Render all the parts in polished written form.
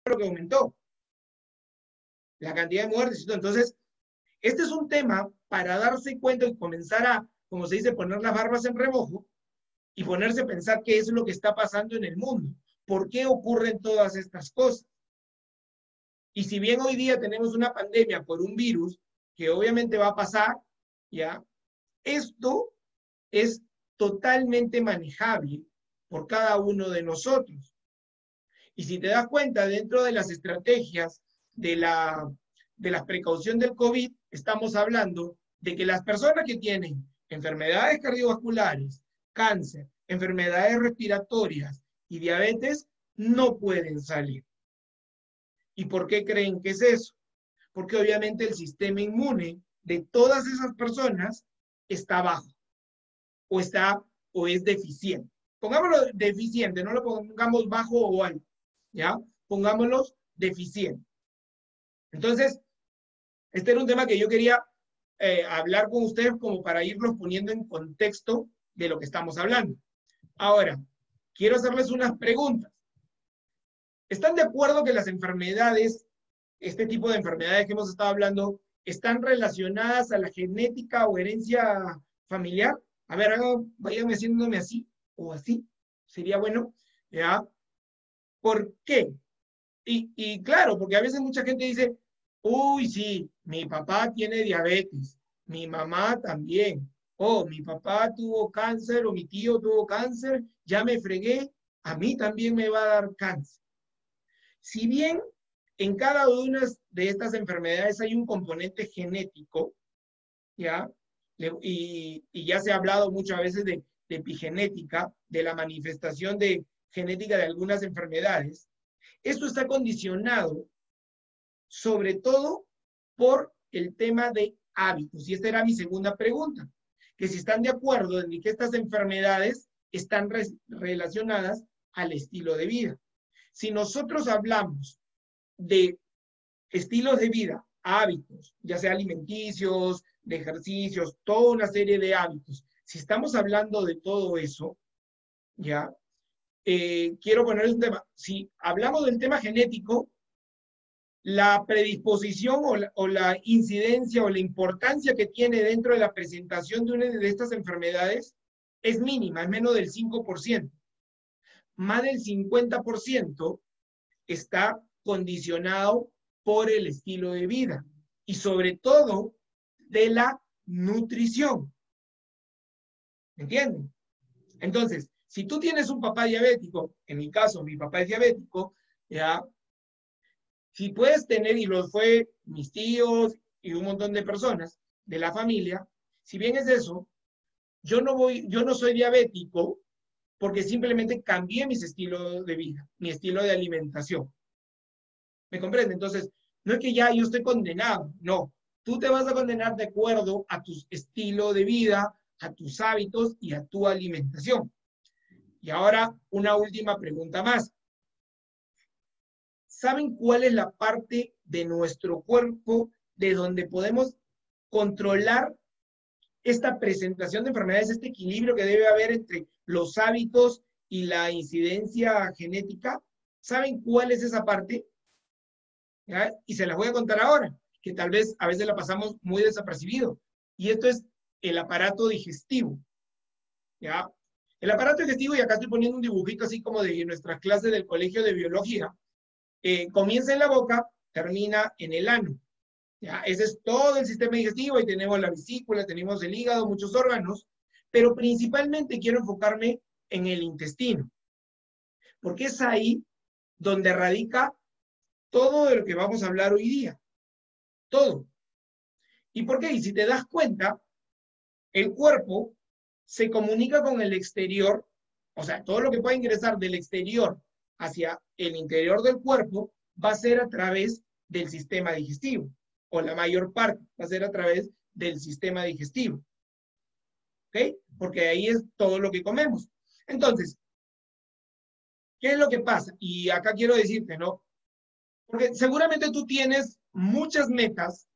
lo que aumentó, la cantidad de muertes. Entonces, este es un tema para darse cuenta y comenzar a, como se dice, poner las barbas en remojo y ponerse a pensar qué es lo que está pasando en el mundo, por qué ocurren todas estas cosas. Y si bien hoy día tenemos una pandemia por un virus, que obviamente va a pasar, ¿ya? Esto es totalmente manejable por cada uno de nosotros. Y si te das cuenta, dentro de las estrategias de la precaución del COVID, estamos hablando de que las personas que tienen enfermedades cardiovasculares, cáncer, enfermedades respiratorias y diabetes no pueden salir. ¿Y por qué creen que es eso? Porque obviamente el sistema inmune de todas esas personas está bajo o es deficiente. Pongámoslo deficiente, no lo pongamos bajo o alto, ¿ya? Pongámoslo deficiente. Entonces, este era un tema que yo quería hablar con ustedes como para irlos poniendo en contexto de lo que estamos hablando. Ahora, quiero hacerles unas preguntas. ¿Están de acuerdo que las enfermedades, este tipo de enfermedades que hemos estado hablando, están relacionadas a la genética o herencia familiar? A ver, vayan haciéndome así o así. Sería bueno, ¿ya? ¿Por qué? Y claro, porque a veces mucha gente dice, uy, sí, mi papá tiene diabetes, mi mamá también, o mi papá tuvo cáncer o mi tío tuvo cáncer, ya me fregué, a mí también me va a dar cáncer. Si bien en cada una de estas enfermedades hay un componente genético, ¿ya? Y ya se ha hablado muchas veces de epigenética, de la manifestación de genética de algunas enfermedades. Esto está condicionado sobre todo por el tema de hábitos. Y esta era mi segunda pregunta, que si están de acuerdo en que estas enfermedades están relacionadas al estilo de vida. Si nosotros hablamos de estilos de vida, hábitos, ya sea alimenticios, de ejercicios, toda una serie de hábitos. Si estamos hablando de todo eso, ya, quiero poner un tema. Si hablamos del tema genético, la predisposición o la incidencia o la importancia que tiene dentro de la presentación de una de estas enfermedades es mínima, es menos del 5%. Más del 50% está condicionado por el estilo de vida y sobre todo de la nutrición. ¿Entienden? Entonces, si tú tienes un papá diabético, en mi caso, mi papá es diabético, ya, si puedes tener, y lo fue mis tíos y un montón de personas de la familia, si bien es eso, yo no soy diabético porque simplemente cambié mis estilos de vida, mi estilo de alimentación. ¿Me comprende? Entonces, no es que ya yo estoy condenado, no. Tú te vas a condenar de acuerdo a tu estilo de vida, a tus hábitos y a tu alimentación. Y ahora, una última pregunta más. ¿Saben cuál es la parte de nuestro cuerpo de donde podemos controlar esta presentación de enfermedades, este equilibrio que debe haber entre los hábitos y la incidencia genética? ¿Saben cuál es esa parte? ¿Ya? Y se las voy a contar ahora, que tal vez a veces la pasamos muy desapercibido. Y esto es el aparato digestivo. ¿Ya? El aparato digestivo, y acá estoy poniendo un dibujito así como de nuestras clases del colegio de biología, comienza en la boca, termina en el ano. ¿Ya? Ese es todo el sistema digestivo, y tenemos la vesícula, tenemos el hígado, muchos órganos, pero principalmente quiero enfocarme en el intestino, porque es ahí donde radica todo de lo que vamos a hablar hoy día. Todo. ¿Y por qué? Y si te das cuenta, el cuerpo se comunica con el exterior, o sea, todo lo que pueda ingresar del exterior hacia el interior del cuerpo va a ser a través del sistema digestivo, o la mayor parte va a ser a través del sistema digestivo. ¿Ok? Porque ahí es todo lo que comemos. Entonces, ¿qué es lo que pasa? Y acá quiero decirte, ¿no? Porque seguramente tú tienes muchas metas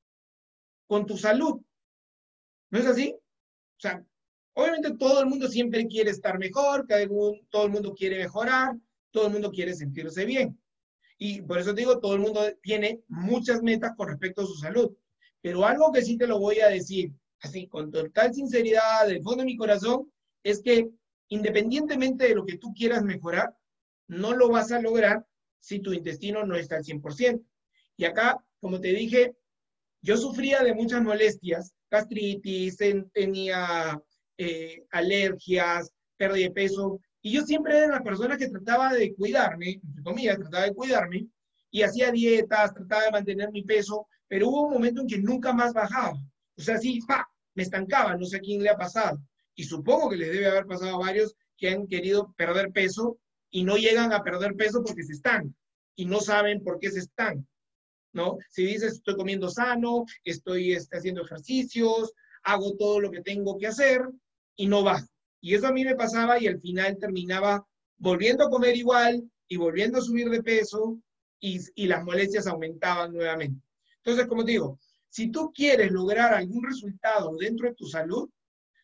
con tu salud. ¿No es así? O sea, obviamente todo el mundo siempre quiere estar mejor, todo el mundo quiere mejorar, todo el mundo quiere sentirse bien. Y por eso te digo, todo el mundo tiene muchas metas con respecto a su salud. Pero algo que sí te lo voy a decir, así con total sinceridad, del fondo de mi corazón, es que independientemente de lo que tú quieras mejorar, no lo vas a lograr si tu intestino no está al 100%. Y acá, como te dije, yo sufría de muchas molestias, gastritis, tenía alergias, pérdida de peso, y yo siempre era la persona que trataba de cuidarme, entre comillas, trataba de cuidarme, y hacía dietas, trataba de mantener mi peso, pero hubo un momento en que nunca más bajaba. O sea, sí, ¡pa! Me estancaba, no sé a quién le ha pasado. Y supongo que les debe haber pasado a varios que han querido perder peso y no llegan a perder peso porque se están y no saben por qué se están. ¿No? Si dices, estoy comiendo sano, estoy haciendo ejercicios, hago todo lo que tengo que hacer y no bajo. Y eso a mí me pasaba y al final terminaba volviendo a comer igual y volviendo a subir de peso y las molestias aumentaban nuevamente. Entonces, como te digo, si tú quieres lograr algún resultado dentro de tu salud,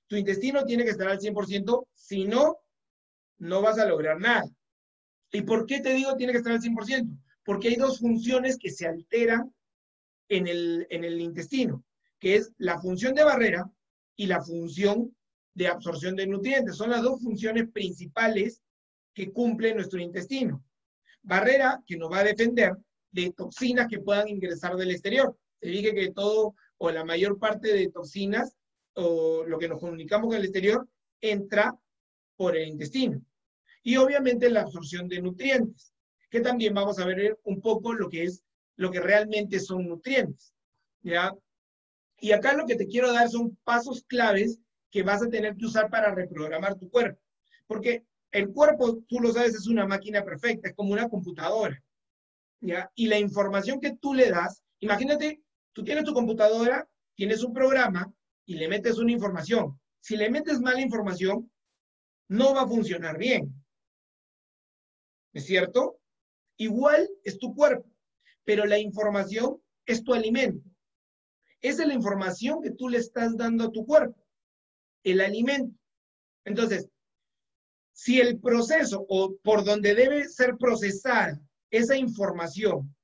tu intestino tiene que estar al 100%, si no, no vas a lograr nada. ¿Y por qué te digo tiene que estar al 100%? Porque hay dos funciones que se alteran en el intestino, que es la función de barrera y la función de absorción de nutrientes. Son las dos funciones principales que cumple nuestro intestino. Barrera, que nos va a defender de toxinas que puedan ingresar del exterior. Te dije que todo o la mayor parte de toxinas o lo que nos comunicamos con el exterior entra por el intestino. Y obviamente la absorción de nutrientes, que también vamos a ver un poco lo que realmente son nutrientes. ¿Ya? Y acá lo que te quiero dar son pasos claves que vas a tener que usar para reprogramar tu cuerpo. Porque el cuerpo, tú lo sabes, es una máquina perfecta, es como una computadora. ¿Ya? Y la información que tú le das, imagínate, tú tienes tu computadora, tienes un programa y le metes una información. Si le metes mala información, no va a funcionar bien. ¿Es cierto? Igual es tu cuerpo, pero la información es tu alimento. Esa es la información que tú le estás dando a tu cuerpo, el alimento. Entonces, si el proceso o por donde debe ser procesada esa información,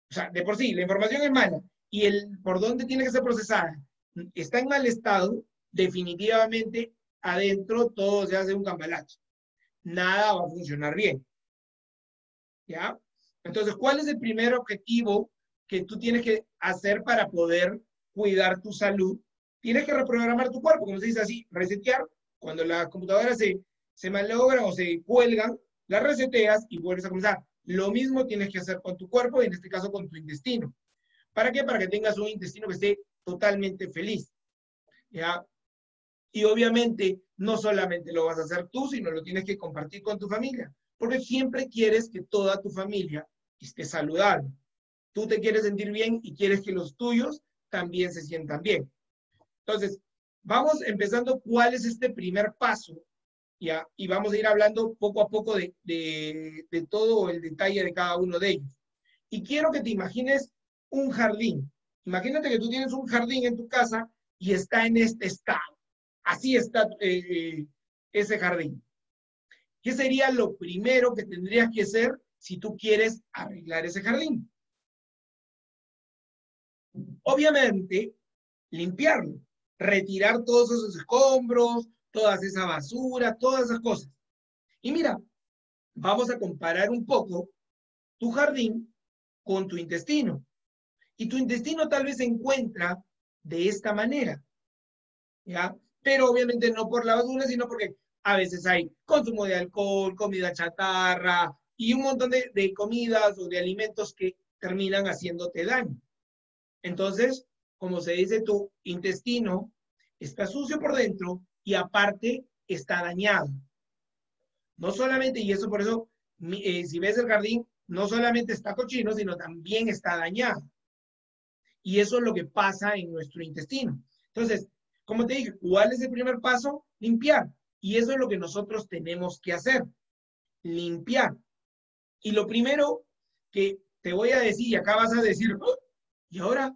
o sea, de por sí, la información es mala y el por donde tiene que ser procesada está en mal estado, definitivamente adentro todo se hace un cambalache. Nada va a funcionar bien. ¿Ya? Entonces, ¿cuál es el primer objetivo que tú tienes que hacer para poder cuidar tu salud? Tienes que reprogramar tu cuerpo, como se dice así, resetear. Cuando las computadoras se malogran o se cuelgan, las reseteas y vuelves a comenzar. Lo mismo tienes que hacer con tu cuerpo y en este caso con tu intestino. ¿Para qué? Para que tengas un intestino que esté totalmente feliz. ¿Ya? Y obviamente no solamente lo vas a hacer tú, sino lo tienes que compartir con tu familia, porque siempre quieres que toda tu familia esté saludable. Tú te quieres sentir bien y quieres que los tuyos también se sientan bien. Entonces, vamos empezando cuál es este primer paso, ¿ya? Y vamos a ir hablando poco a poco de todo el detalle de cada uno de ellos. Y quiero que te imagines un jardín. Imagínate que tú tienes un jardín en tu casa y está en este estado. Así está ese jardín. ¿Qué sería lo primero que tendrías que hacer si tú quieres arreglar ese jardín? Obviamente, limpiarlo, retirar todos esos escombros, toda esa basura, todas esas cosas. Y mira, vamos a comparar un poco tu jardín con tu intestino. Y tu intestino tal vez se encuentra de esta manera, ¿ya? Pero obviamente no por la basura, sino porque a veces hay consumo de alcohol, comida chatarra y un montón de comidas o de alimentos que terminan haciéndote daño. Entonces, como se dice, tu intestino está sucio por dentro y aparte está dañado. No solamente, y eso por eso, si ves el jardín, no solamente está cochino, sino también está dañado. Y eso es lo que pasa en nuestro intestino. Entonces, como te dije, ¿cuál es el primer paso? Limpiar. Y eso es lo que nosotros tenemos que hacer, limpiar. Y lo primero que te voy a decir, y acá vas a decir, oh, ¿y ahora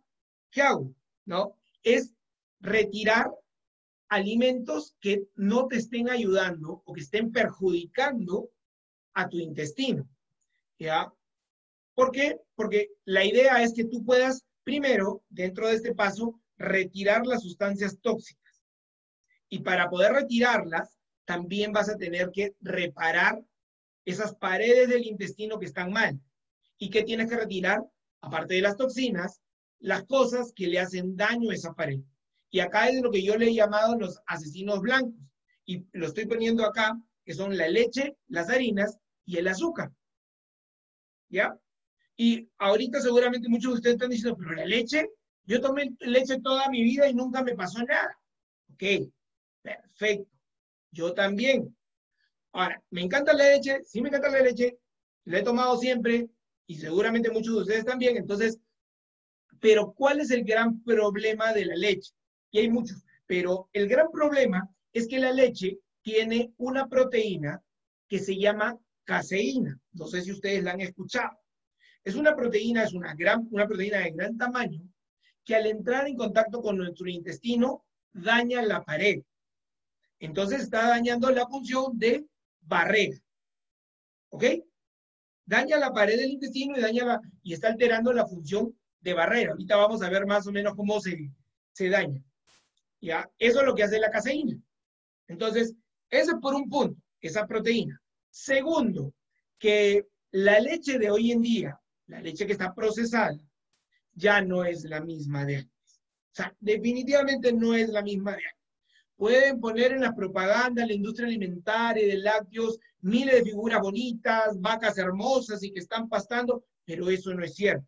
qué hago? ¿No? Es retirar alimentos que no te estén ayudando o que estén perjudicando a tu intestino. ¿Ya? ¿Por qué? Porque la idea es que tú puedas, primero, dentro de este paso, retirar las sustancias tóxicas. Y para poder retirarlas, también vas a tener que reparar esas paredes del intestino que están mal. ¿Y qué tienes que retirar? Aparte de las toxinas, las cosas que le hacen daño a esa pared. Y acá es lo que yo le he llamado los asesinos blancos. Y lo estoy poniendo acá, que son la leche, las harinas y el azúcar. ¿Ya? Y ahorita seguramente muchos de ustedes están diciendo, pero la leche, yo tomé leche toda mi vida y nunca me pasó nada. Ok, perfecto. Yo también. Ahora, ¿me encanta la leche? Sí me encanta la leche. La he tomado siempre y seguramente muchos de ustedes también. Entonces, pero ¿cuál es el gran problema de la leche? Y hay muchos, pero el gran problema es que la leche tiene una proteína que se llama caseína. No sé si ustedes la han escuchado. Es una proteína, una proteína de gran tamaño que al entrar en contacto con nuestro intestino daña la pared. Entonces está dañando la función de barrera. ¿Ok? Daña la pared del intestino y está alterando la función de barrera. Ahorita vamos a ver más o menos cómo se daña. ¿Ya? Eso es lo que hace la caseína. Entonces, ese es por un punto, esa proteína. Segundo, que la leche de hoy en día, la leche que está procesada, ya no es la misma de antes. O sea, definitivamente no es la misma de antes. Pueden poner en las propagandas la industria alimentaria de lácteos miles de figuras bonitas, vacas hermosas y que están pastando, pero eso no es cierto.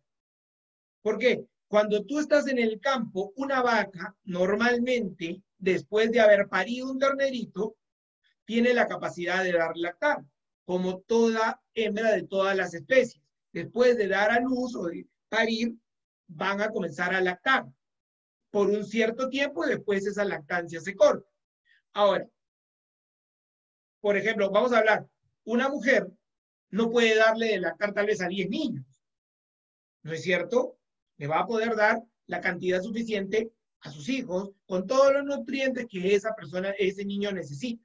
¿Por qué? Cuando tú estás en el campo, una vaca normalmente, después de haber parido un ternerito, tiene la capacidad de dar lactar, como toda hembra de todas las especies. Después de dar a luz o de parir, van a comenzar a lactar por un cierto tiempo y después esa lactancia se corta. Ahora, por ejemplo, vamos a hablar, una mujer no puede darle de lactar tal vez a 10 niños, ¿no es cierto? Le va a poder dar la cantidad suficiente a sus hijos con todos los nutrientes que esa persona, ese niño necesita.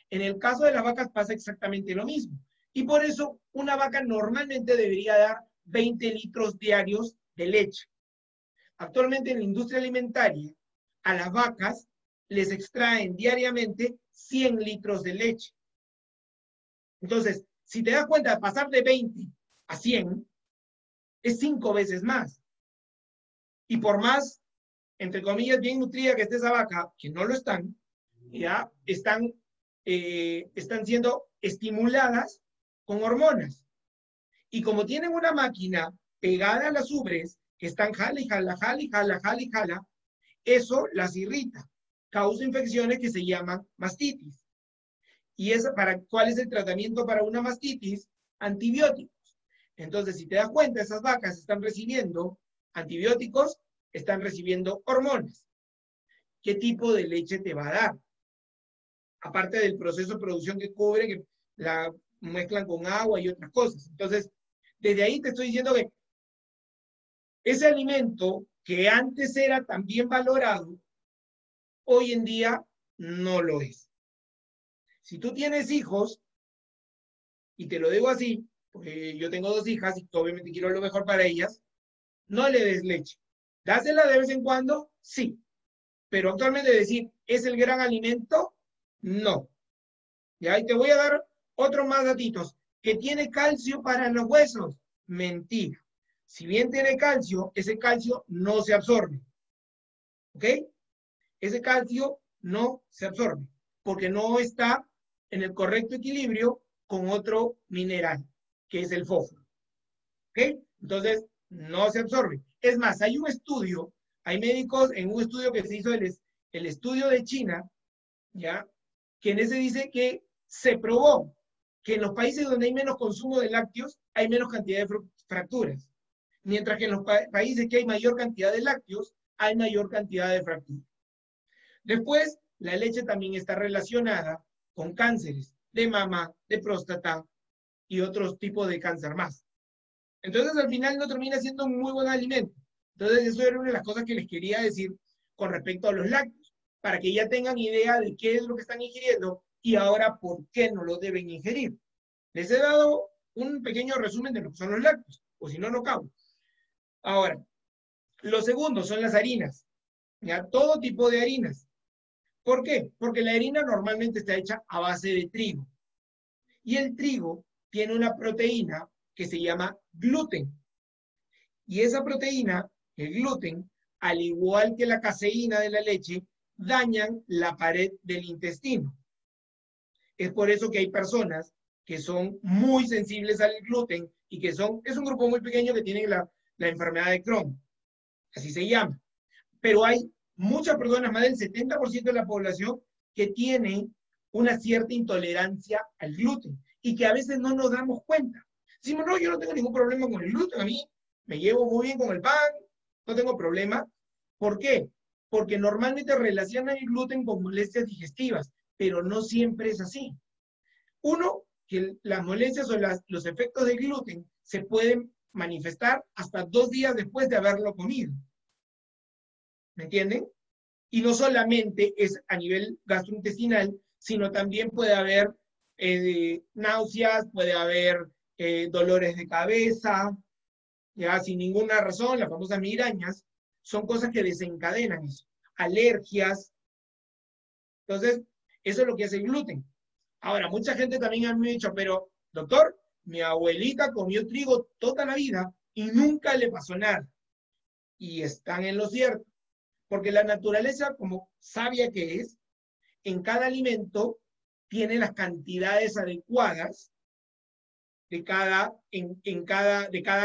En el caso de las vacas pasa exactamente lo mismo. Y por eso una vaca normalmente debería dar 20 litros diarios de leche. Actualmente en la industria alimentaria, a las vacas les extraen diariamente 100 litros de leche. Entonces, si te das cuenta, pasar de 20 a 100 es 5 veces más. Y por más, entre comillas, bien nutrida que esté esa vaca, que no lo están, ya están siendo estimuladas con hormonas. Y como tienen una máquina pegada a las ubres, que están jala y jala, jala y jala, jala y jala, eso las irrita, causa infecciones que se llaman mastitis. ¿Y cuál es el tratamiento para una mastitis? Antibióticos. Entonces, si te das cuenta, esas vacas están recibiendo antibióticos, están recibiendo hormonas. ¿Qué tipo de leche te va a dar? Aparte del proceso de producción que cubre, que la mezclan con agua y otras cosas. Entonces, desde ahí te estoy diciendo que ese alimento que antes era tan bien valorado, hoy en día no lo es. Si tú tienes hijos, y te lo digo así, porque yo tengo 2 hijas y obviamente quiero lo mejor para ellas, no le des leche. Dásela de vez en cuando, sí. Pero actualmente decir, ¿es el gran alimento? No. Y ahí te voy a dar otros más datitos. ¿Que tiene calcio para los huesos? Mentira. Si bien tiene calcio, ese calcio no se absorbe. ¿Ok? Ese calcio no se absorbe porque no está en el correcto equilibrio con otro mineral, que es el fósforo. ¿Ok? Entonces, no se absorbe. Es más, hay un estudio, hay médicos en un estudio que se hizo, el estudio de China, ¿ya? Que en ese dice que se probó que en los países donde hay menos consumo de lácteos hay menos cantidad de fracturas, mientras que en los países que hay mayor cantidad de lácteos hay mayor cantidad de fracturas. Después, la leche también está relacionada con cánceres de mama, de próstata y otros tipos de cáncer más. Entonces, al final no termina siendo un muy buen alimento. Entonces, eso era una de las cosas que les quería decir con respecto a los lácteos, para que ya tengan idea de qué es lo que están ingiriendo y ahora por qué no lo deben ingerir. Les he dado un pequeño resumen de lo que son los lácteos. o si no, no cago. Ahora, lo segundo son las harinas, ¿ya? Todo tipo de harinas. ¿Por qué? Porque la harina normalmente está hecha a base de trigo. Y el trigo tiene una proteína que se llama gluten. Y esa proteína, el gluten, al igual que la caseína de la leche, dañan la pared del intestino. Es por eso que hay personas que son muy sensibles al gluten y que es un grupo muy pequeño que tienen la enfermedad de Crohn, así se llama. Pero hay muchas personas, más del 70% de la población, que tiene una cierta intolerancia al gluten y que a veces no nos damos cuenta. Decimos, no, yo no tengo ningún problema con el gluten, a mí me llevo muy bien con el pan, no tengo problema. ¿Por qué? Porque normalmente relacionan el gluten con molestias digestivas, pero no siempre es así. Uno, que las molestias o los efectos del gluten se pueden manifestar hasta 2 días después de haberlo comido. ¿Me entienden? Y no solamente es a nivel gastrointestinal, sino también puede haber náuseas, puede haber dolores de cabeza, ya sin ninguna razón, las famosas migrañas, son cosas que desencadenan eso. Alergias. Entonces, eso es lo que hace el gluten. Ahora, mucha gente también me ha dicho, pero doctor, mi abuelita comió trigo toda la vida y nunca le pasó nada. Y están en lo cierto. Porque la naturaleza, como sabia que es, en cada alimento tiene las cantidades adecuadas de cada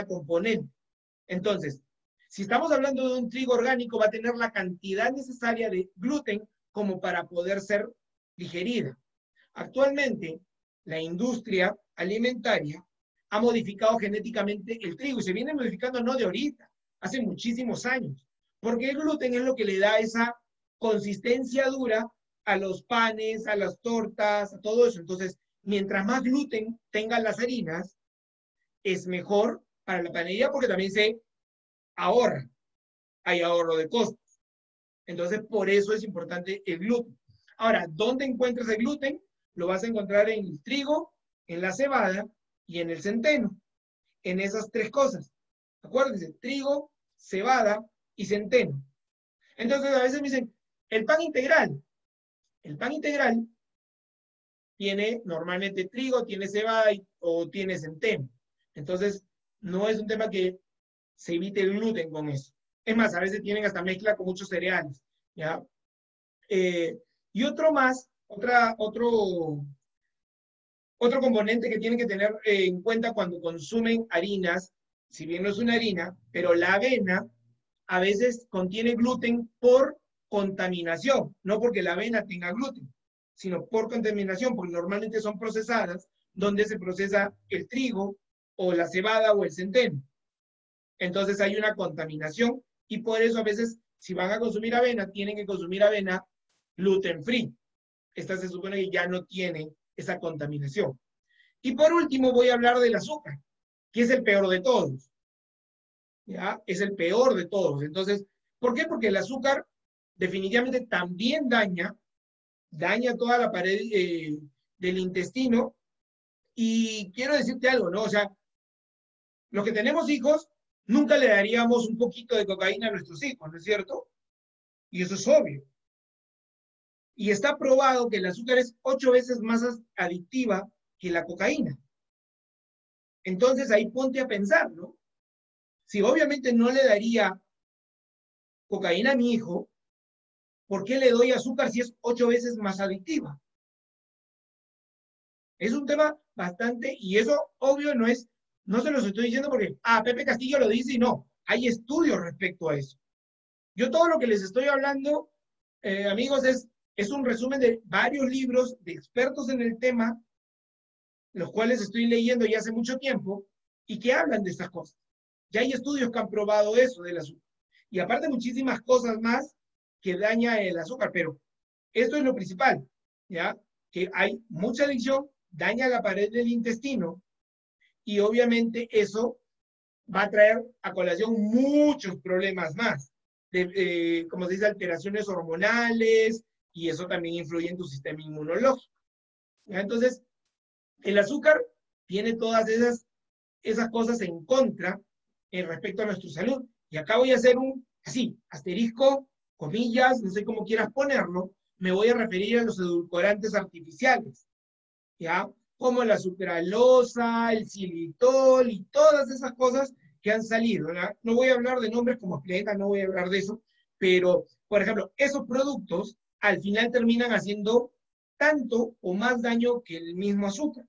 componente. Entonces, si estamos hablando de un trigo orgánico, va a tener la cantidad necesaria de gluten como para poder ser digerida. Actualmente, la industria alimentaria ha modificado genéticamente el trigo y se viene modificando no de ahorita, hace muchísimos años. Porque el gluten es lo que le da esa consistencia dura a los panes, a las tortas, a todo eso. Entonces, mientras más gluten tengan las harinas, es mejor para la panadería porque también se ahorra. Hay ahorro de costos. Entonces, por eso es importante el gluten. Ahora, ¿dónde encuentras el gluten? Lo vas a encontrar en el trigo, en la cebada y en el centeno. En esas 3 cosas. Acuérdense, trigo, cebada y centeno. Entonces a veces me dicen, el pan integral. El pan integral tiene normalmente trigo, tiene cebada o tiene centeno. Entonces no es un tema que se evite el gluten con eso. Es más, a veces tienen hasta mezcla con muchos cereales. ¿Ya? Y otro componente que tienen que tener en cuenta cuando consumen harinas, si bien no es una harina, pero la avena a veces contiene gluten por contaminación, no porque la avena tenga gluten, sino por contaminación, porque normalmente son procesadas donde se procesa el trigo o la cebada o el centeno. Entonces hay una contaminación y por eso a veces si van a consumir avena, tienen que consumir avena gluten free. Esta se supone que ya no tiene esa contaminación. Y por último voy a hablar del azúcar, que es el peor de todos. ¿Ya? Es el peor de todos. Entonces, ¿por qué? Porque el azúcar definitivamente también daña toda la pared del intestino. Y quiero decirte algo, ¿no? O sea, los que tenemos hijos, nunca le daríamos un poquito de cocaína a nuestros hijos, ¿no es cierto? Y eso es obvio. Y está probado que el azúcar es 8 veces más adictiva que la cocaína. Entonces ahí ponte a pensar, ¿no? Si obviamente no le daría cocaína a mi hijo, ¿por qué le doy azúcar si es 8 veces más adictiva? Es un tema bastante, y eso obvio no se los estoy diciendo porque, Pepe Castillo lo dice y no, hay estudios respecto a eso. Yo todo lo que les estoy hablando, amigos, es un resumen de varios libros de expertos en el tema, los cuales estoy leyendo ya hace mucho tiempo, y que hablan de estas cosas. Ya hay estudios que han probado eso del azúcar. Y aparte muchísimas cosas más que daña el azúcar, pero esto es lo principal, ¿ya? Que hay mucha adicción, daña la pared del intestino, y obviamente eso va a traer a colación muchos problemas más, como se dice, alteraciones hormonales, y eso también influye en tu sistema inmunológico. ¿Ya? Entonces, el azúcar tiene todas esas cosas en contra, respecto a nuestra salud. Y acá voy a hacer así, asterisco, comillas, no sé cómo quieras ponerlo, me voy a referir a los edulcorantes artificiales, ¿ya? Como la sucralosa, el xilitol y todas esas cosas que han salido, ¿verdad? No voy a hablar de nombres como Plena, no voy a hablar de eso, pero, por ejemplo, esos productos al final terminan haciendo tanto o más daño que el mismo azúcar.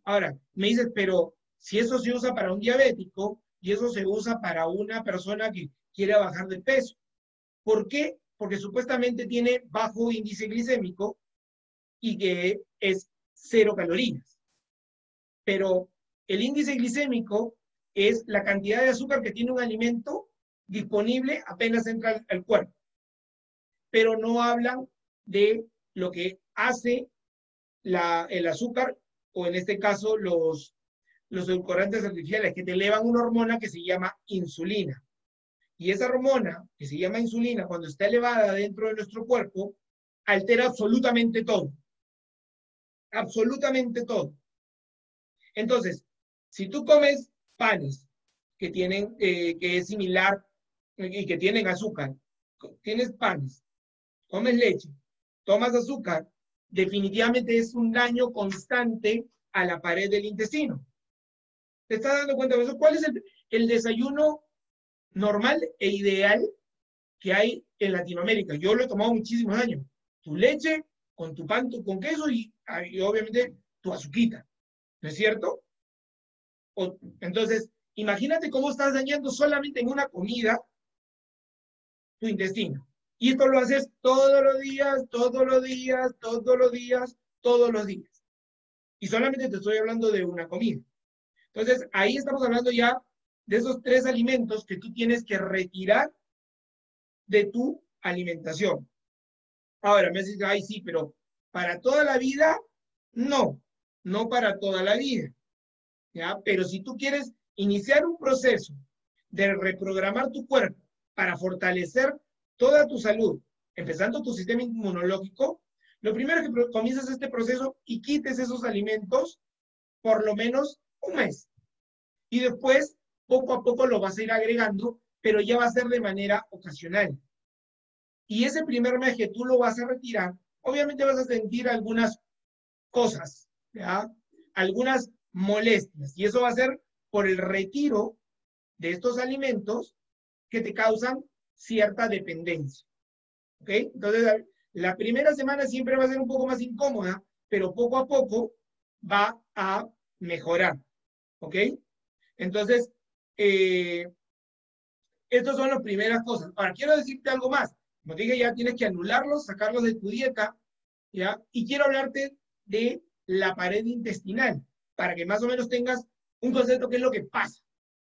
Ahora, me dices, pero si eso se usa para un diabético y eso se usa para una persona que quiere bajar de peso, ¿por qué? Porque supuestamente tiene bajo índice glicémico y que es 0 calorías. Pero el índice glicémico es la cantidad de azúcar que tiene un alimento disponible apenas entra al cuerpo. Pero no hablan de lo que hace el azúcar, o en este caso los edulcorantes artificiales, que te elevan una hormona que se llama insulina. Y esa hormona, que se llama insulina, cuando está elevada dentro de nuestro cuerpo, altera absolutamente todo. Absolutamente todo. Entonces, si tú comes panes que es similar y que tienen azúcar, tienes panes, comes leche, tomas azúcar, definitivamente es un daño constante a la pared del intestino. ¿Te estás dando cuenta de eso? ¿Cuál es el desayuno normal e ideal que hay en Latinoamérica? Yo lo he tomado muchísimos años. Tu leche con tu pan, con queso y obviamente tu azuquita. ¿No es cierto? Entonces, imagínate cómo estás dañando solamente en una comida tu intestino. Y esto lo haces todos los días, todos los días, todos los días, todos los días. Y solamente te estoy hablando de una comida. Entonces, ahí estamos hablando ya de esos 3 alimentos que tú tienes que retirar de tu alimentación. Ahora, me dices, ay, sí, pero para toda la vida, no, no para toda la vida. ¿Ya? Pero si tú quieres iniciar un proceso de reprogramar tu cuerpo para fortalecer toda tu salud, empezando tu sistema inmunológico, lo primero es que comiences este proceso y quites esos alimentos por lo menos un mes. Y después, poco a poco lo vas a ir agregando, pero ya va a ser de manera ocasional. Y ese primer mes que tú lo vas a retirar, obviamente vas a sentir algunas cosas, ¿ya? Algunas molestias. Y eso va a ser por el retiro de estos alimentos que te causan cierta dependencia. ¿Ok? Entonces, la primera semana siempre va a ser un poco más incómoda, pero poco a poco va a mejorar. ¿Ok? Entonces, estas son las primeras cosas. Ahora, quiero decirte algo más. Como te dije, ya tienes que anularlos, sacarlos de tu dieta, ¿ya? Y quiero hablarte de la pared intestinal, para que más o menos tengas un concepto de qué es lo que pasa.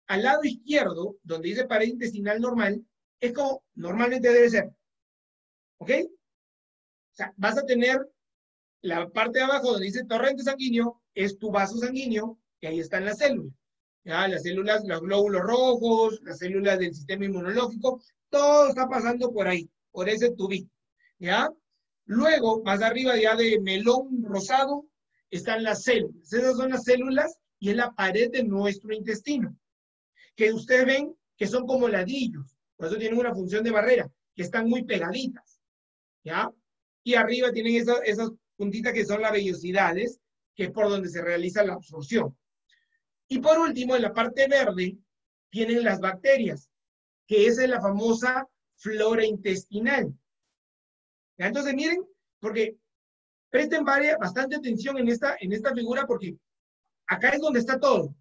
Al lado izquierdo, donde dice pared intestinal normal, es como normalmente debe ser. ¿Ok? O sea, vas a tener la parte de abajo donde dice torrente sanguíneo, es tu vaso sanguíneo, y ahí están las células. ¿Ya? Las células, los glóbulos rojos, las células del sistema inmunológico, todo está pasando por ahí, por ese tubito. ¿Ya? Luego, más arriba ya de melón rosado, están las células. Esas son las células y es la pared de nuestro intestino, que ustedes ven que son como ladrillos, por eso tienen una función de barrera, que están muy pegaditas. ¿Ya? Y arriba tienen esas puntitas que son las vellosidades, que es por donde se realiza la absorción. Y por último, en la parte verde, tienen las bacterias, que esa es la famosa flora intestinal. ¿Ya? Entonces, miren, porque presten bastante atención en esta figura, porque acá es donde está todo.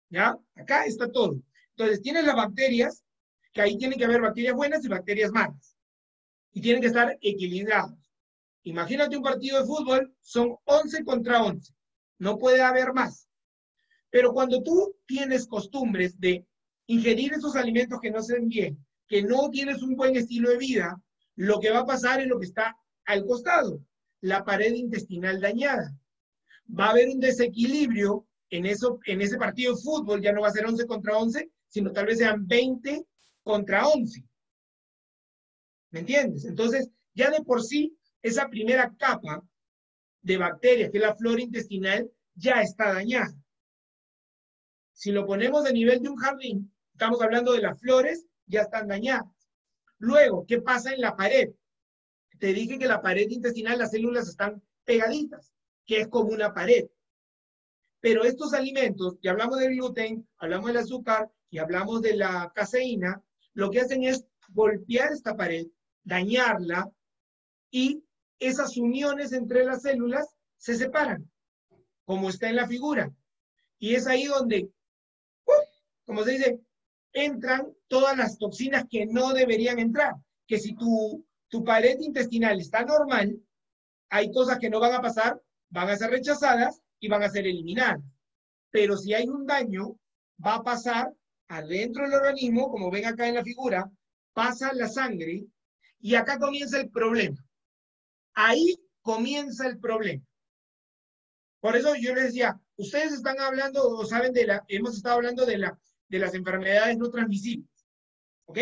¿Ya? Acá está todo. Entonces, tienes las bacterias, que ahí tienen que haber bacterias buenas y bacterias malas. Y tienen que estar equilibrados. Imagínate un partido de fútbol, son 11 contra 11. No puede haber más. Pero cuando tú tienes costumbres de ingerir esos alimentos que no se ven bien, que no tienes un buen estilo de vida, lo que va a pasar es lo que está al costado, la pared intestinal dañada. Va a haber un desequilibrio en ese partido de fútbol, ya no va a ser 11 contra 11, sino tal vez sean 20 contra 11. ¿Me entiendes? Entonces, ya de por sí, esa primera capa de bacterias, que es la flora intestinal, ya está dañada. Si lo ponemos a nivel de un jardín, estamos hablando de las flores, ya están dañadas. Luego, ¿qué pasa en la pared? Te dije que la pared intestinal, las células están pegaditas, que es como una pared. Pero estos alimentos, ya hablamos del gluten, hablamos del azúcar y hablamos de la caseína, lo que hacen es golpear esta pared, dañarla, y esas uniones entre las células se separan, como está en la figura. Y es ahí donde, como se dice, entran todas las toxinas que no deberían entrar. Que si tu pared intestinal está normal, hay cosas que no van a pasar, van a ser rechazadas y van a ser eliminadas. Pero si hay un daño, va a pasar adentro del organismo, como ven acá en la figura, pasa la sangre y acá comienza el problema. Ahí comienza el problema. Por eso yo les decía, ustedes están hablando o saben hemos estado hablando de las enfermedades no transmisibles. ¿Ok?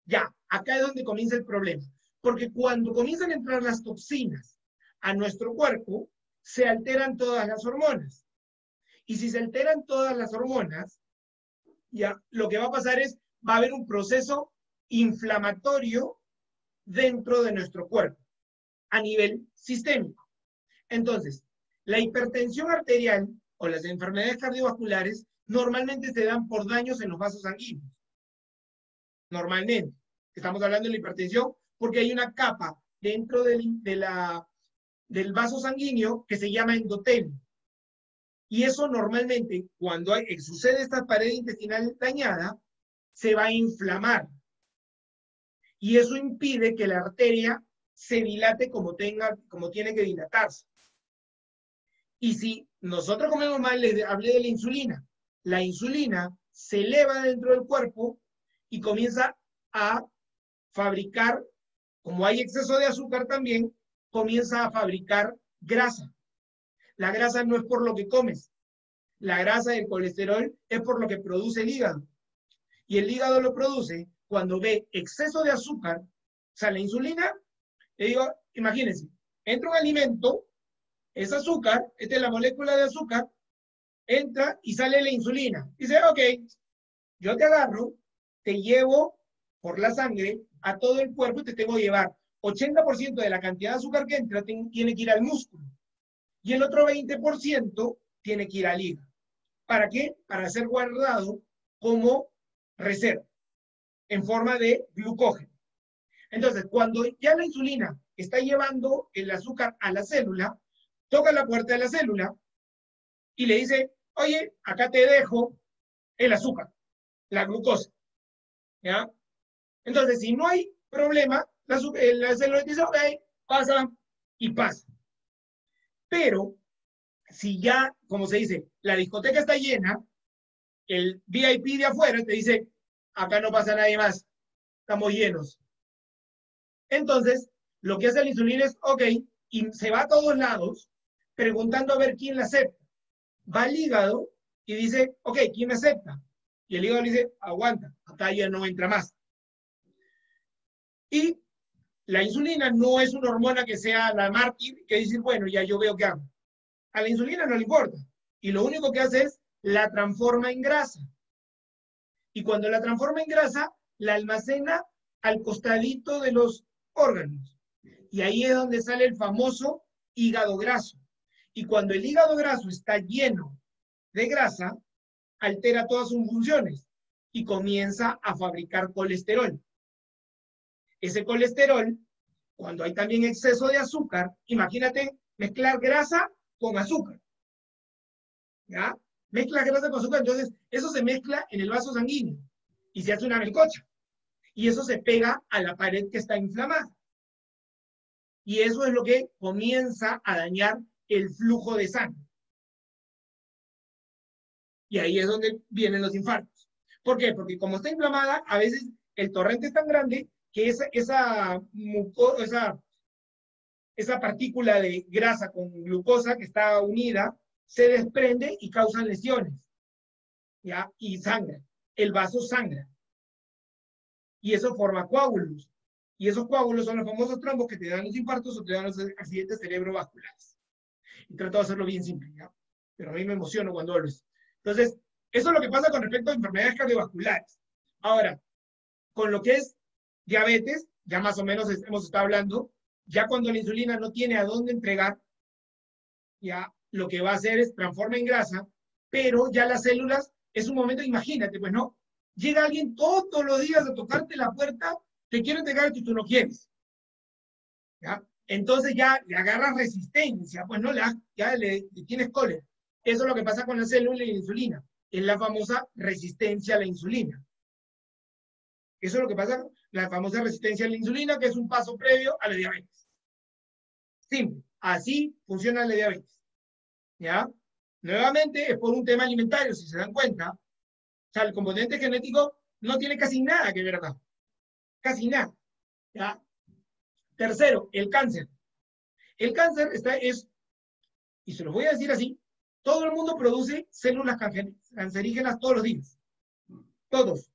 Ya, acá es donde comienza el problema. Porque cuando comienzan a entrar las toxinas a nuestro cuerpo, se alteran todas las hormonas. Y si se alteran todas las hormonas, ya lo que va a pasar es, va a haber un proceso inflamatorio dentro de nuestro cuerpo, a nivel sistémico. Entonces, la hipertensión arterial o las enfermedades cardiovasculares normalmente se dan por daños en los vasos sanguíneos. Normalmente. Estamos hablando de la hipertensión porque hay una capa dentro del vaso sanguíneo que se llama endotelio. Y eso normalmente, cuando sucede esta pared intestinal dañada, se va a inflamar. Y eso impide que la arteria se dilate como tiene que dilatarse. Y si nosotros comemos mal, les hablé de la insulina se eleva dentro del cuerpo y comienza a fabricar, como hay exceso de azúcar también, comienza a fabricar grasa. La grasa no es por lo que comes. La grasa y el colesterol es por lo que produce el hígado. Y el hígado lo produce cuando ve exceso de azúcar. O sea, la insulina, le digo, imagínense, entra un alimento, es azúcar, esta es la molécula de azúcar, entra y sale la insulina. Dice, ok, yo te agarro, te llevo por la sangre a todo el cuerpo y te tengo que llevar 80% de la cantidad de azúcar que entra tiene que ir al músculo. Y el otro 20% tiene que ir al hígado. ¿Para qué? Para ser guardado como reserva, en forma de glucógeno. Entonces, cuando ya la insulina está llevando el azúcar a la célula, toca la puerta de la célula y le dice, oye, acá te dejo el azúcar, la glucosa. ¿Ya? Entonces, si no hay problema, la célula dice, ok, pasa y pasa. Pero, si ya, como se dice, la discoteca está llena, el VIP de afuera te dice, acá no pasa nadie más, estamos llenos. Entonces, lo que hace la insulina es, ok, y se va a todos lados preguntando a ver quién la acepta. Va al hígado y dice, ok, ¿quién me acepta? Y el hígado le dice, aguanta, acá ya no entra más. Y la insulina no es una hormona que sea la mártir, que dice, bueno, ya yo veo qué hago. A la insulina no le importa. Y lo único que hace es, la transforma en grasa. Y cuando la transforma en grasa, la almacena al costadito de los órganos. Y ahí es donde sale el famoso hígado graso. Y cuando el hígado graso está lleno de grasa, altera todas sus funciones y comienza a fabricar colesterol. Ese colesterol, cuando hay también exceso de azúcar, imagínate mezclar grasa con azúcar. ¿Ya? Mezcla grasa con azúcar, entonces eso se mezcla en el vaso sanguíneo y se hace una melcocha. Y eso se pega a la pared que está inflamada. Y eso es lo que comienza a dañar el flujo de sangre. Y ahí es donde vienen los infartos. ¿Por qué? Porque como está inflamada, a veces el torrente es tan grande que esa partícula de grasa con glucosa que está unida se desprende y causan lesiones. ¿Ya? Y sangra. El vaso sangra. Y eso forma coágulos. Y esos coágulos son los famosos trombos que te dan los infartos o te dan los accidentes cerebrovasculares. Y trato de hacerlo bien simple, ¿ya? Pero a mí me emociono cuando hablo esto. Entonces, Eso es lo que pasa con respecto a enfermedades cardiovasculares. Ahora, con lo que es diabetes, ya más o menos hemos estado hablando, ya cuando la insulina no tiene a dónde entregar, ya lo que va a hacer es transforma en grasa, pero ya las células, es un momento, imagínate, pues no, llega alguien todos los días a tocarte la puerta, te quiere entregar y tú no quieres. ¿Ya? Entonces ya le agarras resistencia, pues no, ya le tienes cólera. Eso es lo que pasa con la célula y la insulina. Es la famosa resistencia a la insulina. Eso es lo que pasa, la famosa resistencia a la insulina, que es un paso previo a la diabetes. Simple. Así funciona la diabetes. ¿Ya? Nuevamente es por un tema alimentario, si se dan cuenta. O sea, el componente genético no tiene casi nada que ver acá. Casi nada. ¿Ya? Tercero, el cáncer. El cáncer y se los voy a decir así, todo el mundo produce células cancerígenas todos los días. Todos.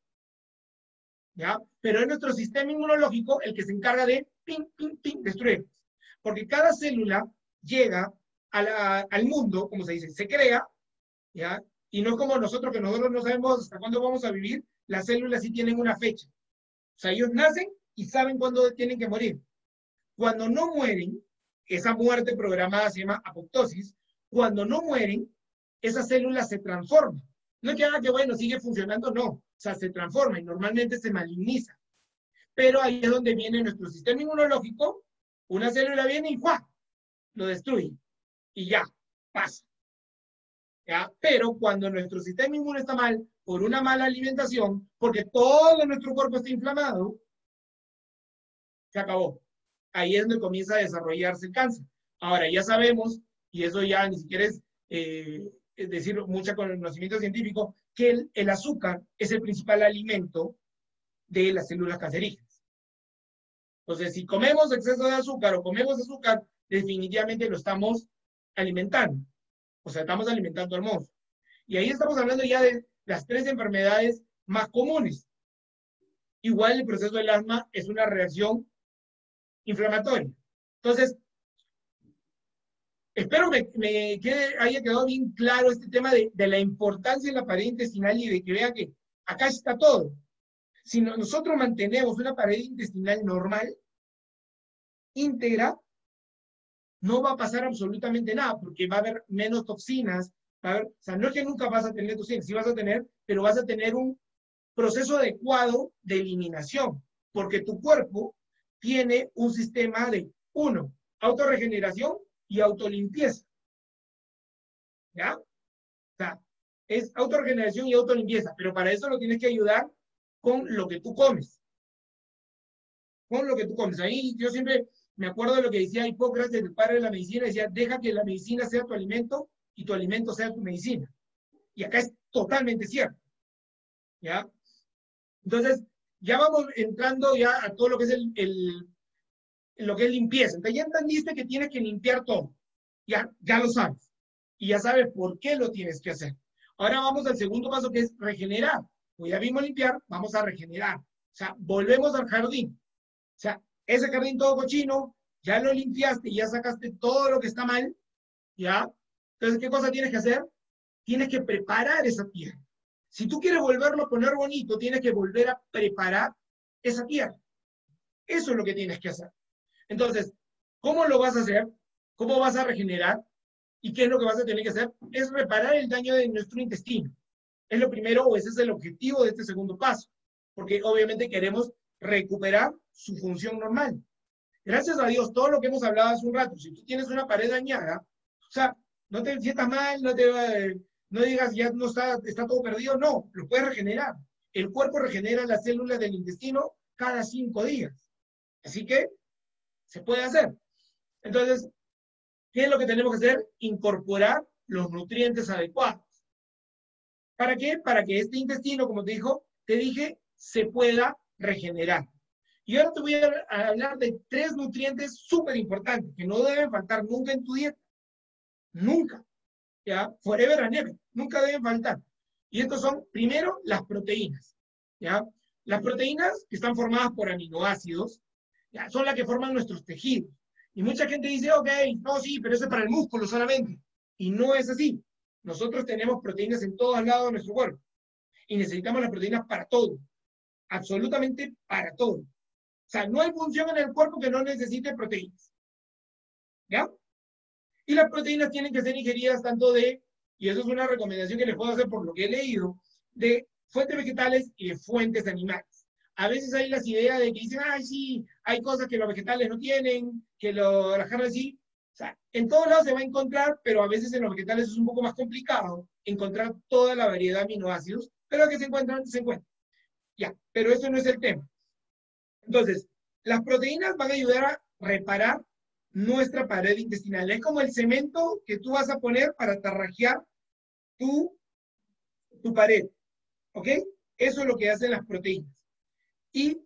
¿Ya? Pero es nuestro sistema inmunológico el que se encarga de destruir. Porque cada célula llega al mundo, como se dice, se crea, ¿ya? Y no como nosotros, que nosotros no sabemos hasta cuándo vamos a vivir, las células sí tienen una fecha. O sea, ellos nacen y saben cuándo tienen que morir. Cuando no mueren, esa muerte programada se llama apoptosis, cuando no mueren, esas células se transforman. No es que haga que, bueno, sigue funcionando, no. O sea, se transforma y normalmente se maligniza. Pero ahí es donde viene nuestro sistema inmunológico, una célula viene y ¡guau! Lo destruye. Y ya, pasa. ¿Ya? Pero cuando nuestro sistema inmune está mal, por una mala alimentación, porque todo nuestro cuerpo está inflamado, se acabó. Ahí es donde comienza a desarrollarse el cáncer. Ahora, ya sabemos, y eso ya ni siquiera es decir mucho conocimiento científico, que el azúcar es el principal alimento de las células cancerígenas. Entonces, si comemos exceso de azúcar o comemos azúcar, definitivamente lo estamos alimentando. O sea, estamos alimentando al monstruo. Y ahí estamos hablando ya de las 3 enfermedades más comunes. Igual el proceso del asma es una reacción inflamatoria. Entonces, espero haya quedado bien claro este tema de la importancia de la pared intestinal y de que vean que acá está todo. Si nosotros mantenemos una pared intestinal normal, íntegra, no va a pasar absolutamente nada, porque va a haber menos toxinas, o sea, no es que nunca vas a tener toxinas, sí vas a tener, pero vas a tener un proceso adecuado de eliminación, porque tu cuerpo tiene un sistema de, autorregeneración y autolimpieza. ¿Ya? O sea, es autorregeneración y autolimpieza, pero para eso lo tienes que ayudar con lo que tú comes. Con lo que tú comes. Ahí yo siempre me acuerdo de lo que decía Hipócrates, el padre de la medicina, decía, deja que la medicina sea tu alimento y tu alimento sea tu medicina. Y acá es totalmente cierto. ¿Ya? Entonces, ya vamos entrando ya a todo lo que es lo que es limpieza. Entonces, ya entendiste que tienes que limpiar todo. Ya lo sabes. Y ya sabes por qué lo tienes que hacer. Ahora vamos al segundo paso, que es regenerar. Pues ya vimos limpiar, vamos a regenerar. O sea, volvemos al jardín. O sea, ese jardín todo cochino, ya lo limpiaste, ya sacaste todo lo que está mal, ¿ya? Entonces, ¿qué cosa tienes que hacer? Tienes que preparar esa tierra. Si tú quieres volverlo a poner bonito, tienes que volver a preparar esa tierra. Eso es lo que tienes que hacer. Entonces, ¿cómo lo vas a hacer? ¿Cómo vas a regenerar? ¿Y qué es lo que vas a tener que hacer? Es reparar el daño de nuestro intestino. Es lo primero, o ese es el objetivo de este segundo paso. Porque obviamente queremos recuperar su función normal. Gracias a Dios, todo lo que hemos hablado hace un rato, si tú tienes una pared dañada, o sea, no te sientas mal, no digas ya no está todo perdido, no, lo puedes regenerar. El cuerpo regenera las células del intestino cada 5 días. Así que se puede hacer. Entonces, ¿qué es lo que tenemos que hacer? Incorporar los nutrientes adecuados. ¿Para qué? Para que este intestino, como te dije, se pueda regenerar. Y ahora te voy a hablar de 3 nutrientes súper importantes que no deben faltar nunca en tu dieta. Nunca. ¿Ya? Forever and ever. Nunca deben faltar. Y estos son, primero, las proteínas. ¿Ya? Las proteínas, que están formadas por aminoácidos, ¿ya? Son las que forman nuestros tejidos. Y mucha gente dice, ok, no, sí, pero eso es para el músculo solamente. Y no es así. Nosotros tenemos proteínas en todos lados de nuestro cuerpo y necesitamos las proteínas para todo, absolutamente para todo. O sea, no hay función en el cuerpo que no necesite proteínas. ¿Ya? Y las proteínas tienen que ser ingeridas tanto y eso es una recomendación que les puedo hacer por lo que he leído, de fuentes vegetales y de fuentes animales. A veces hay las ideas de que dicen, ay, sí, hay cosas que los vegetales no tienen, que las carnes sí. O sea, en todos lados se va a encontrar, pero a veces en los vegetales es un poco más complicado encontrar toda la variedad de aminoácidos, pero que se encuentran, se encuentran. Ya, pero eso no es el tema. Entonces, las proteínas van a ayudar a reparar nuestra pared intestinal. Es como el cemento que tú vas a poner para tarrajear tu, tu pared. ¿Ok? Eso es lo que hacen las proteínas. Y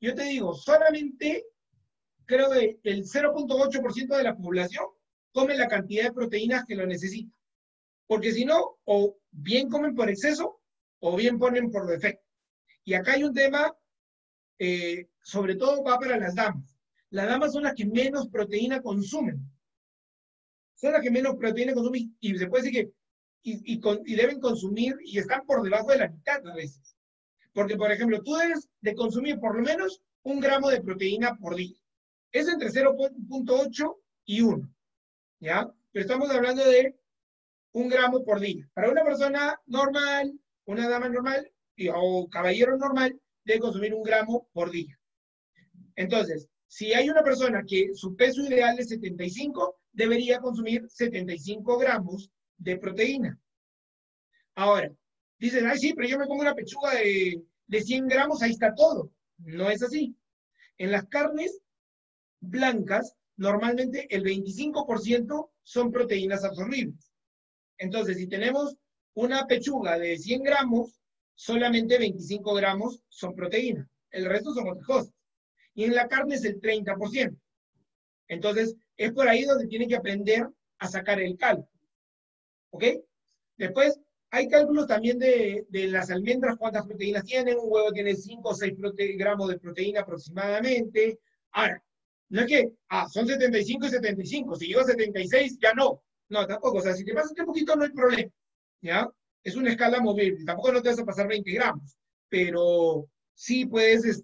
yo te digo, solamente creo que el 0.8% de la población come la cantidad de proteínas que lo necesita. Porque si no, o bien comen por exceso, o bien ponen por defecto. Y acá hay un tema, sobre todo va para las damas. Las damas son las que menos proteína consumen. Son las que menos proteína consumen y se puede decir que y deben consumir y están por debajo de la mitad a veces. Porque, por ejemplo, tú debes de consumir por lo menos 1 gramo de proteína por día. Es entre 0.8 y 1, ¿ya? Pero estamos hablando de 1 gramo por día. Para una persona normal, una dama normal o caballero normal, debe consumir 1 gramo por día. Entonces, si hay una persona que su peso ideal es 75, debería consumir 75 gramos de proteína. Ahora, dicen, ay, sí, pero yo me como una pechuga de 100 gramos, ahí está todo. No es así. En las carnes blancas, normalmente el 25% son proteínas absorbibles. Entonces, si tenemos una pechuga de 100 gramos, solamente 25 gramos son proteína. El resto son otras cosas. Y en la carne es el 30%. Entonces, es por ahí donde tienen que aprender a sacar el cálculo. ¿Ok? Después, hay cálculos también de las almendras, cuántas proteínas tienen. Un huevo tiene 5 o 6 gramos de proteína aproximadamente. Ahora, no es que, son 75 y 75. Si llego a 76, ya no. No, tampoco. O sea, si te pasas un poquito, no hay problema. ¿Ya? Es una escala movible. Tampoco no te vas a pasar 20 gramos. Pero sí puedes,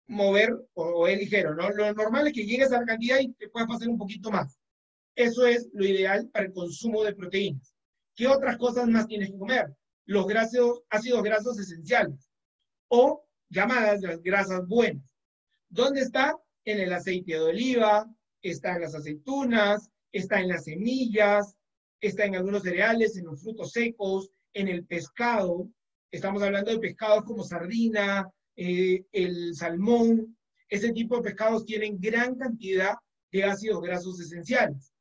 mover o es ligero, ¿no? Lo normal es que llegues a la cantidad y te puedas pasar un poquito más. Eso es lo ideal para el consumo de proteínas. ¿Qué otras cosas más tienes que comer? Los ácidos grasos esenciales o llamadas las grasas buenas. ¿Dónde está? En el aceite de oliva, está en las aceitunas, está en las semillas, está en algunos cereales, en los frutos secos, en el pescado. Estamos hablando de pescados como sardina, el salmón. Ese tipo de pescados tienen gran cantidad de ácidos grasos esenciales.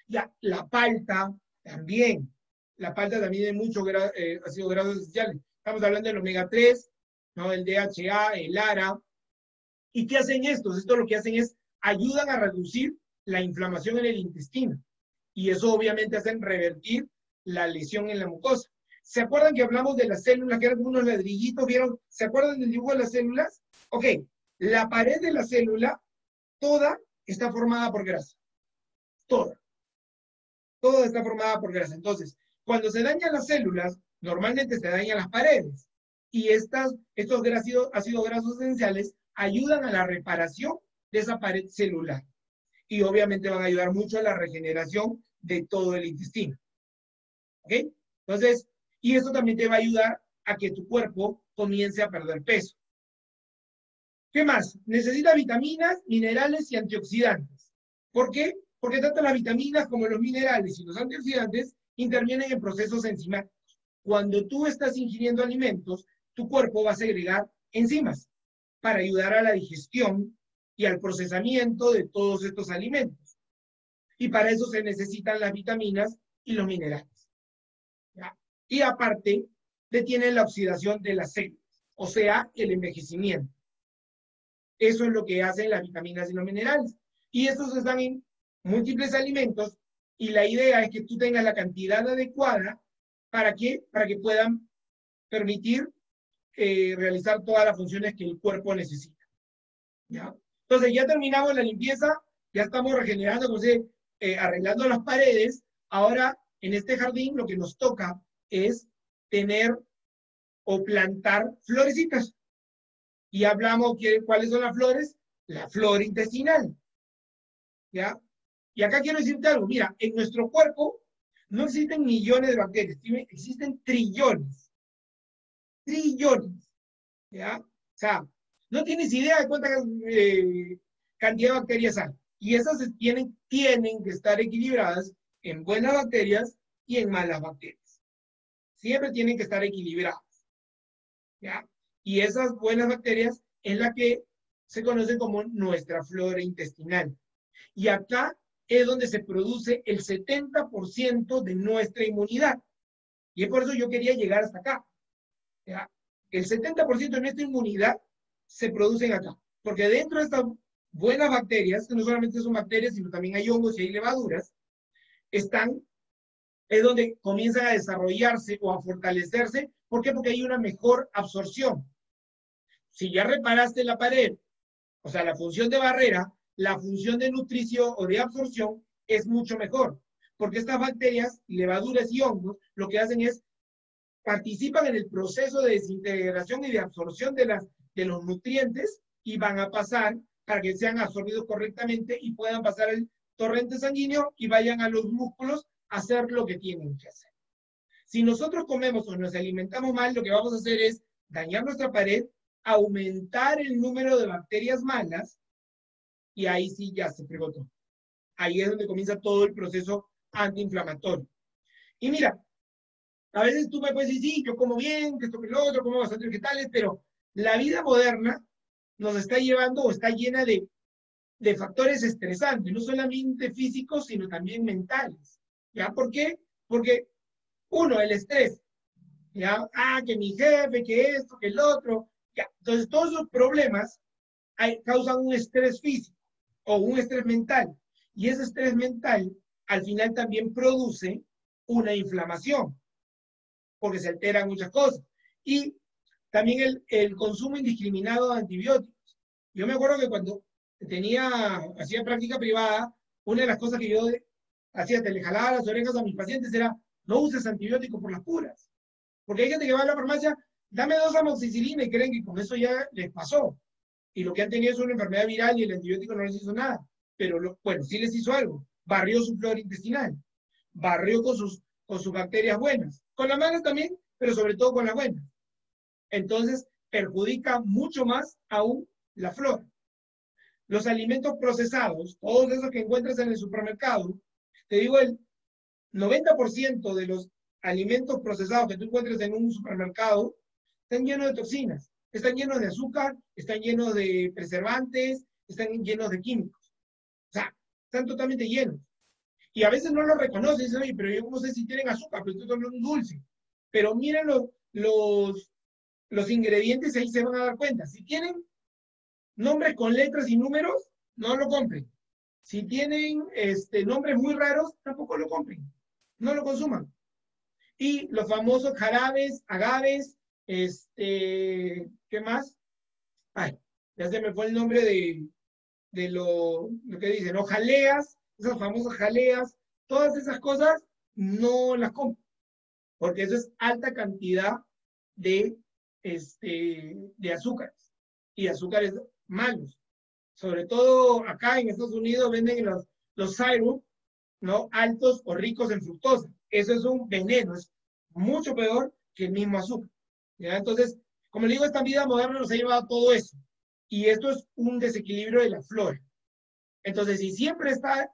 Ya, la palta también. La palta también tiene muchos ácidos grasos esenciales. Estamos hablando del omega 3, ¿no? El DHA, el ARA. ¿Y qué hacen estos? Esto lo que hacen es ayudan a reducir la inflamación en el intestino. Y eso obviamente hacen revertir la lesión en la mucosa. ¿Se acuerdan que hablamos de las células, que eran unos ladrillitos? ¿Vieron? ¿Se acuerdan del dibujo de las células? Ok, la pared de la célula, toda está formada por grasa. Toda. Toda está formada por grasa. Entonces, cuando se dañan las células, normalmente se dañan las paredes. Y estos ácidos grasos esenciales ayudan a la reparación de esa pared celular. Y obviamente van a ayudar mucho a la regeneración de todo el intestino. ¿Ok? Entonces, y eso también te va a ayudar a que tu cuerpo comience a perder peso. ¿Qué más? Necesita vitaminas, minerales y antioxidantes. ¿Por qué? Porque tanto las vitaminas como los minerales y los antioxidantes intervienen en procesos enzimáticos. Cuando tú estás ingiriendo alimentos, tu cuerpo va a segregar enzimas para ayudar a la digestión y al procesamiento de todos estos alimentos. Y para eso se necesitan las vitaminas y los minerales. ¿Ya? Y aparte, detienen la oxidación de las células, o sea, el envejecimiento. Eso es lo que hacen las vitaminas y los minerales. Y estos están en múltiples alimentos y la idea es que tú tengas la cantidad adecuada para que puedan permitir realizar todas las funciones que el cuerpo necesita. ¿Ya? Entonces ya terminamos la limpieza, ya estamos regenerando, arreglando las paredes. Ahora en este jardín lo que nos toca es tener o plantar florecitas. Y hablamos cuáles son las flores, la flora intestinal. ¿Ya? Y acá quiero decirte algo, mira, en nuestro cuerpo no existen millones de bacterias, existen trillones. Trillones. ¿Ya? O sea, no tienes idea de cuánta cantidad de bacterias hay. Y esas tienen que estar equilibradas en buenas bacterias y en malas bacterias. Siempre tienen que estar equilibradas. ¿Ya? Y esas buenas bacterias es la que se conoce como nuestra flora intestinal. Y acá es donde se produce el 70% de nuestra inmunidad. Y es por eso yo quería llegar hasta acá. ¿Ya? El 70% de nuestra inmunidad se producen acá. Porque dentro de estas buenas bacterias, que no solamente son bacterias, sino también hay hongos y hay levaduras, es donde comienzan a desarrollarse o a fortalecerse. ¿Por qué? Porque hay una mejor absorción. Si ya reparaste la pared, o sea, la función de barrera, la función de nutrición o de absorción es mucho mejor. Porque estas bacterias, levaduras y hongos, lo que hacen es participan en el proceso de desintegración y de absorción de los nutrientes y van a pasar para que sean absorbidos correctamente y puedan pasar el torrente sanguíneo y vayan a los músculos a hacer lo que tienen que hacer. Si nosotros comemos o nos alimentamos mal, lo que vamos a hacer es dañar nuestra pared, aumentar el número de bacterias malas y ahí sí ya se fregó todo. Ahí es donde comienza todo el proceso antiinflamatorio. Y mira, a veces tú me puedes decir, sí, yo como bien, que esto que lo otro, como bastante vegetales, pero la vida moderna nos está llevando o está llena de factores estresantes, no solamente físicos, sino también mentales. ¿Ya? ¿Por qué? Porque, uno, el estrés. ¿Ya? Ah, que mi jefe, que esto, que el otro. ¿Ya? Entonces, todos esos problemas causan un estrés físico o un estrés mental. Y ese estrés mental, al final, también produce una inflamación, porque se alteran muchas cosas. Y también el consumo indiscriminado de antibióticos. Yo me acuerdo que cuando hacía práctica privada, una de las cosas que yo hacía, le jalaba las orejas a mis pacientes, era no uses antibióticos por las puras. Porque hay gente que va a la farmacia, dame 2 amoxicilina y creen que con eso ya les pasó. Y lo que han tenido es una enfermedad viral y el antibiótico no les hizo nada. Pero bueno, sí les hizo algo. Barrió su flora intestinal. Barrió con sus bacterias buenas. Con las malas también, pero sobre todo con las buenas. Entonces, perjudica mucho más aún la flora. Los alimentos procesados, todos esos que encuentras en el supermercado, te digo, el 90% de los alimentos procesados que tú encuentres en un supermercado están llenos de toxinas, están llenos de azúcar, están llenos de preservantes, están llenos de químicos. O sea, están totalmente llenos. Y a veces no lo reconocen, dicen, oye, pero yo no sé si tienen azúcar, pero estoy tomando un dulce. Pero miren los ingredientes y ahí se van a dar cuenta. Si tienen nombres con letras y números, no lo compren. Si tienen nombres muy raros, tampoco lo compren. No lo consuman. Y los famosos jarabes, agaves, ¿qué más? Ay, ya se me fue el nombre de lo que dicen, ¿no? Jaleas, esas famosas jaleas, todas esas cosas no las compren, porque eso es alta cantidad de azúcares, y azúcares malos. Sobre todo acá en Estados Unidos venden los syrup, ¿no? Altos o ricos en fructosa. Eso es un veneno, es mucho peor que el mismo azúcar. ¿Ya? Entonces, como le digo, esta vida moderna nos ha llevado a todo eso. Y esto es un desequilibrio de la flora. Entonces, si siempre está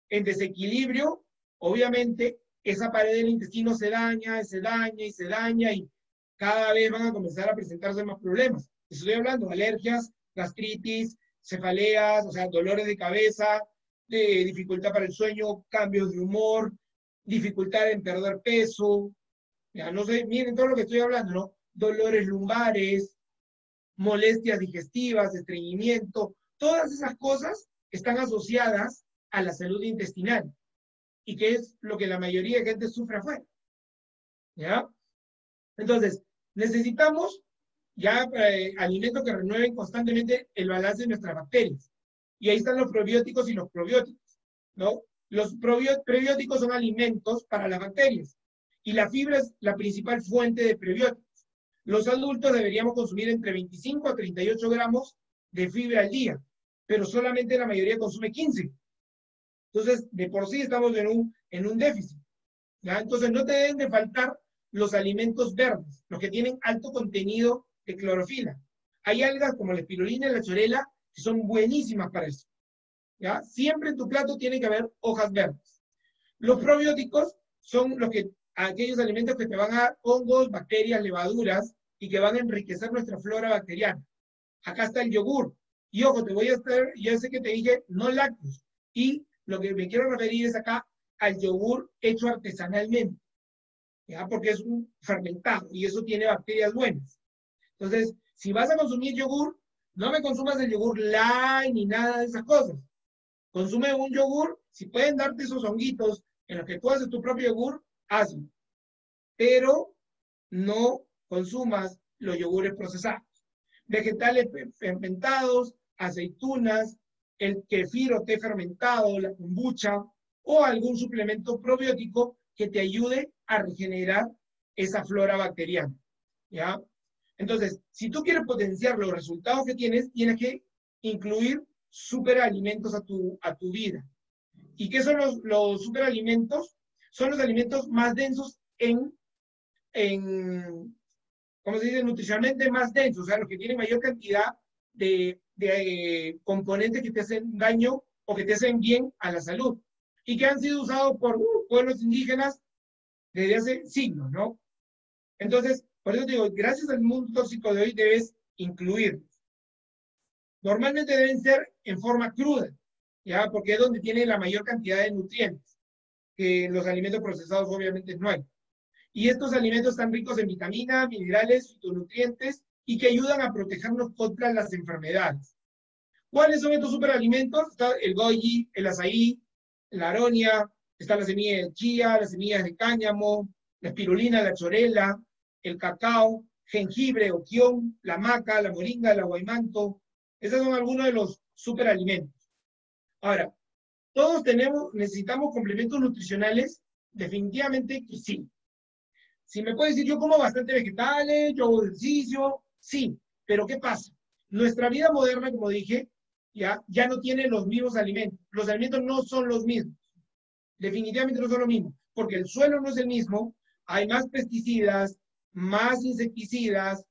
en desequilibrio, obviamente esa pared del intestino se daña, se daña y se daña y cada vez van a comenzar a presentarse más problemas. Estoy hablando de alergias, gastritis, cefaleas, o sea, dolores de cabeza, de dificultad para el sueño, cambios de humor, dificultad en perder peso, ya no sé, miren todo lo que estoy hablando, ¿no? Dolores lumbares, molestias digestivas, estreñimiento, todas esas cosas están asociadas a la salud intestinal y que es lo que la mayoría de gente sufre afuera. ¿Ya? Entonces, necesitamos ya alimentos que renueven constantemente el balance de nuestras bacterias. Y ahí están los probióticos y los probióticos, ¿no? Los prebióticos son alimentos para las bacterias y la fibra es la principal fuente de prebióticos. Los adultos deberíamos consumir entre 25 a 38 gramos de fibra al día, pero solamente la mayoría consume 15. Entonces, de por sí estamos en un déficit. ¿Ya? Entonces, no te deben de faltar los alimentos verdes, los que tienen alto contenido de clorofila. Hay algas como la espirulina y la chlorela que son buenísimas para eso. ¿Ya? Siempre en tu plato tiene que haber hojas verdes. Los probióticos son aquellos alimentos que te van a dar hongos, bacterias, levaduras y que van a enriquecer nuestra flora bacteriana. Acá está el yogur. Y ojo, te voy a hacer, ya sé que te dije, no lácteos. Y lo que me quiero referir es acá al yogur hecho artesanalmente, ¿ya? Porque es un fermentado y eso tiene bacterias buenas. Entonces, si vas a consumir yogur, no me consumas el yogur light ni nada de esas cosas. Consume un yogur, si pueden darte esos honguitos en los que tú haces tu propio yogur, hazlo. Pero no consumas los yogures procesados. Vegetales fermentados, aceitunas, el kefir o té fermentado, la kombucha o algún suplemento probiótico que te ayude a regenerar esa flora bacteriana. ¿Ya? Entonces, si tú quieres potenciar los resultados que tienes, tienes que incluir superalimentos a tu vida. ¿Y qué son los superalimentos? Son los alimentos más densos ¿cómo se dice? Nutricionalmente más densos, o sea, los que tienen mayor cantidad de componentes que te hacen daño o que te hacen bien a la salud. Y que han sido usados por pueblos indígenas desde hace siglos, ¿no? Entonces, por eso te digo, gracias al mundo tóxico de hoy debes incluirlos. Normalmente deben ser en forma cruda, ¿ya? Porque es donde tiene la mayor cantidad de nutrientes, que en los alimentos procesados obviamente no hay. Y estos alimentos están ricos en vitaminas, minerales, fitonutrientes y que ayudan a protegernos contra las enfermedades. ¿Cuáles son estos superalimentos? Está el goji, el azaí, la aronia, está la semilla de chía, las semillas de cáñamo, la espirulina, la chlorela, el cacao, jengibre o kion, la maca, la moringa, el aguaimanto. Esos son algunos de los superalimentos. Ahora, ¿todos necesitamos complementos nutricionales? Definitivamente que sí. Si me puedes decir, yo como bastante vegetales, yo hago ejercicio, sí, pero ¿qué pasa? Nuestra vida moderna, como dije, ya no tiene los mismos alimentos. Los alimentos no son los mismos. Definitivamente no son los mismos, porque el suelo no es el mismo, hay más pesticidas, más insecticidas,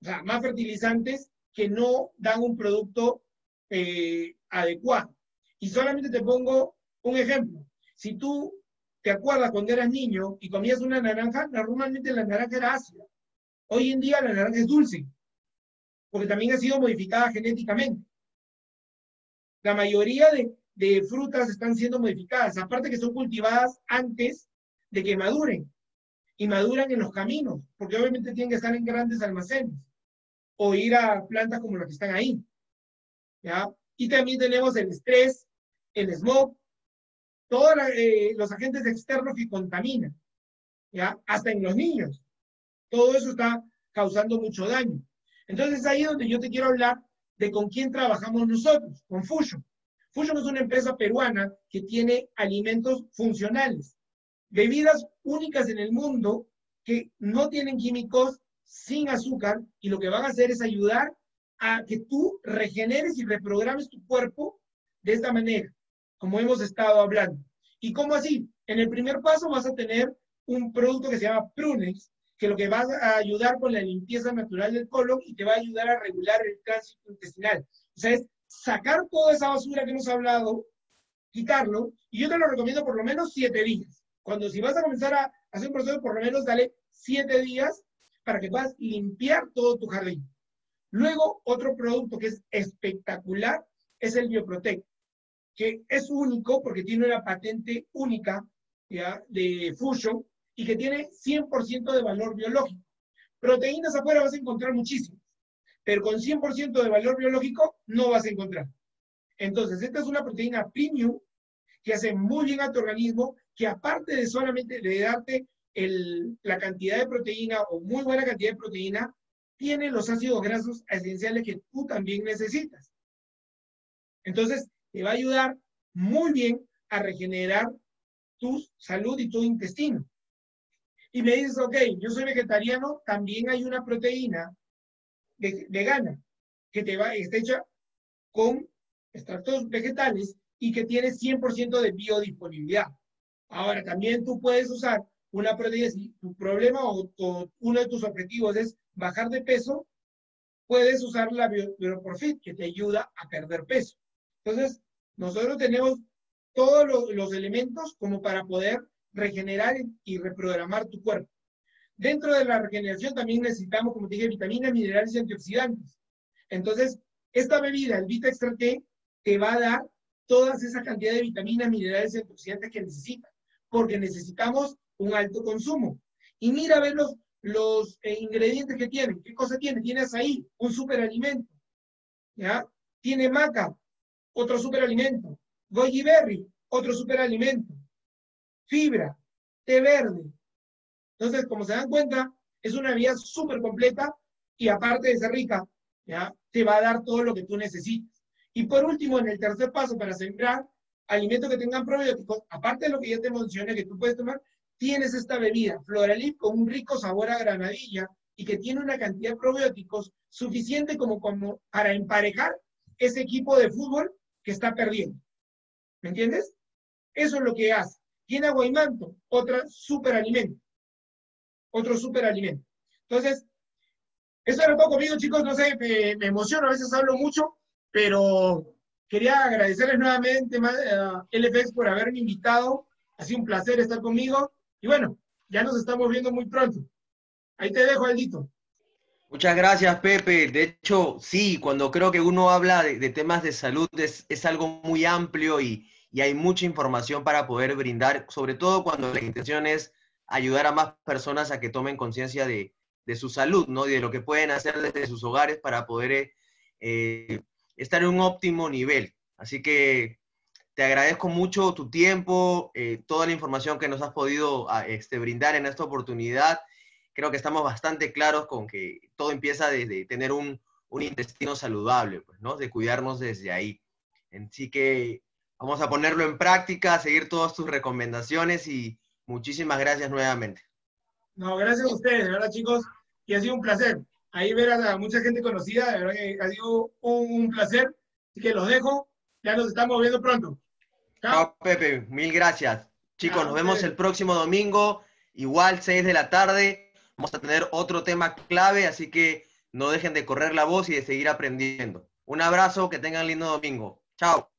o sea, más fertilizantes que no dan un producto adecuado. Y solamente te pongo un ejemplo. Si tú te acuerdas cuando eras niño y comías una naranja, normalmente la naranja era ácida. Hoy en día la naranja es dulce, porque también ha sido modificada genéticamente. La mayoría de frutas están siendo modificadas, aparte que son cultivadas antes de que maduren, y maduran en los caminos, porque obviamente tienen que estar en grandes almacenes, o ir a plantas como las que están ahí. ¿Ya? Y también tenemos el estrés, el smog, todos los agentes externos que contaminan, ¿ya? Hasta en los niños. Todo eso está causando mucho daño. Entonces es ahí donde yo te quiero hablar de con quién trabajamos nosotros, con Fusion. Fusion es una empresa peruana que tiene alimentos funcionales, bebidas únicas en el mundo que no tienen químicos, sin azúcar, y lo que van a hacer es ayudar a que tú regeneres y reprogrames tu cuerpo de esta manera, como hemos estado hablando. ¿Y cómo así? En el primer paso vas a tener un producto que se llama Prunex, que lo que va a ayudar con la limpieza natural del colon y te va a ayudar a regular el tránsito intestinal. O sea, es sacar toda esa basura que hemos hablado, quitarlo, y yo te lo recomiendo por lo menos 7 días. Cuando si vas a comenzar a hacer un proceso, por lo menos dale 7 días para que puedas limpiar todo tu jardín. Luego, otro producto que es espectacular es el Bioprotect, que es único porque tiene una patente única, ¿ya?, de Fusion y que tiene 100% de valor biológico. Proteínas afuera vas a encontrar muchísimas, pero con 100% de valor biológico no vas a encontrar. Entonces, esta es una proteína premium que hace muy bien a tu organismo, que aparte de solamente de darte la cantidad de proteína o muy buena cantidad de proteína, tiene los ácidos grasos esenciales que tú también necesitas. Entonces, te va a ayudar muy bien a regenerar tu salud y tu intestino. Y me dices, ok, yo soy vegetariano, también hay una proteína vegana que está hecha con extractos vegetales y que tiene 100% de biodisponibilidad. Ahora, también tú puedes usar una proteína, si tu problema o uno de tus objetivos es bajar de peso, puedes usar la BioPorfit, que te ayuda a perder peso. Entonces, nosotros tenemos todos los elementos como para poder regenerar y reprogramar tu cuerpo. Dentro de la regeneración también necesitamos, como te dije, vitaminas, minerales y antioxidantes. Entonces, esta bebida, el Vita Extra T, te va a dar todas esa cantidad de vitaminas, minerales y antioxidantes que necesitas, porque necesitamos un alto consumo. Y mira a ver los ingredientes que tienen. ¿Qué cosa tiene? Tiene azaí, un superalimento. ¿Ya? Tiene maca, otro superalimento. Goji berry, otro superalimento. Fibra, té verde. Entonces, como se dan cuenta, es una bebida súper completa y aparte de ser rica, ¿ya? Te va a dar todo lo que tú necesitas. Y por último, en el tercer paso, para sembrar alimentos que tengan probióticos, aparte de lo que ya te mencioné que tú puedes tomar, tienes esta bebida, Floralip, con un rico sabor a granadilla y que tiene una cantidad de probióticos suficiente como para emparejar ese equipo de fútbol que está perdiendo. ¿Me entiendes? Eso es lo que hace. Tiene aguaimanto, otro superalimento. Entonces, eso era todo conmigo, chicos. No sé, me emociono, a veces hablo mucho, pero quería agradecerles nuevamente a LFX por haberme invitado. Ha sido un placer estar conmigo. Y bueno, ya nos estamos viendo muy pronto. Ahí te dejo, Aldito. Muchas gracias, Pepe. De hecho, sí, cuando creo que uno habla de temas de salud es algo muy amplio y hay mucha información para poder brindar, sobre todo cuando la intención es ayudar a más personas a que tomen conciencia de su salud, ¿no? Y de lo que pueden hacer desde sus hogares para poder estar en un óptimo nivel. Así que te agradezco mucho tu tiempo, toda la información que nos has podido brindar en esta oportunidad. Creo que estamos bastante claros con que todo empieza desde tener un intestino saludable, pues, ¿no? De cuidarnos desde ahí. Así que vamos a ponerlo en práctica, seguir todas tus recomendaciones y muchísimas gracias nuevamente. No, gracias a ustedes, de verdad, chicos. Y ha sido un placer. Ahí ver a mucha gente conocida, de verdad que ha sido un placer. Así que los dejo. Ya nos estamos viendo pronto. Chao. Chao, Pepe, mil gracias. Chicos, Chao, nos vemos ustedes. el próximo domingo, igual 6 de la tarde. Vamos a tener otro tema clave, así que no dejen de correr la voz y de seguir aprendiendo. Un abrazo, que tengan lindo domingo. Chao.